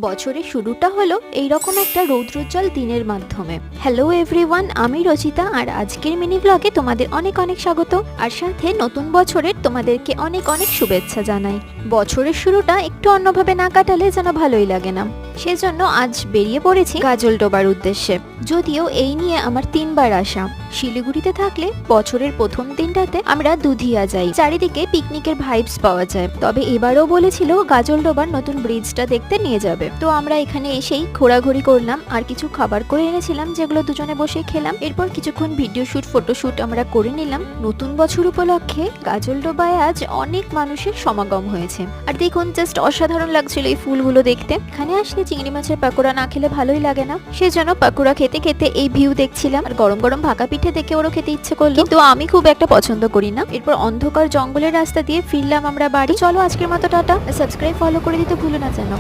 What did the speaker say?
বছরের শুরুটা হলো এইরকম একটা রৌদ্রোজ্জ্বল দিনের মাধ্যমে। হ্যালো এভরিওয়ান, আমি রচিতা আর আজকের মিনি ব্লগে তোমাদের অনেক অনেক স্বাগত, আর সাথে নতুন বছরের তোমাদেরকে অনেক অনেক শুভেচ্ছা জানাই। বছরের শুরুটা একটু অন্যভাবে না কাটালে যেন ভালোই লাগে না, সেজন্য আজ বেরিয়ে পড়েছি গাজলডোবার উদ্দেশ্যে। যদিও এই নিয়ে আমার 3বার আসা। শিলিগুড়িতে থাকলে বছরের প্রথম দিনটাতে আমরা দুধিয়া যাই, চারিদিকে পিকনিকের ভাইবস পাওয়া যায়। তবে এবারও বলেছিল গাজলডোবার নতুন ব্রিজটা দেখতে নিয়ে যাবে, তো আমরা এখানে এসেই ঘোরাঘুরি করলাম আর কিছু খাবার করে এনেছিলাম, যেগুলো দুজনে বসে খেলাম। এরপর কিছুক্ষণ ভিডিও শুট, ফটোশুট আমরা করে নিলাম। নতুন বছর উপলক্ষে গাজলডোবায় আজ অনেক মানুষের সমাগম হয়েছে, আর দেখুন জাস্ট অসাধারণ লাগছিল এই ফুলগুলো দেখতে। এখানে আসলে চিংড়ি মাছের পাকোড়া না খেলে ভালোই লাগে না, সেজন্য পাকোড়া খেতে খেতে এই ভিউ দেখছিলাম। আর গরম গরম ভাকা পিঠে দেখে ওরও খেতে ইচ্ছে করলো, কিন্তু আমি খুব একটা পছন্দ করি না। এরপর অন্ধকার জঙ্গলের রাস্তা দিয়ে ফিরলাম আমরা বাড়ি। চলো আজকের মতো টাটা, সাবস্ক্রাইব ফলো করে দিতে ভুলো না যেন।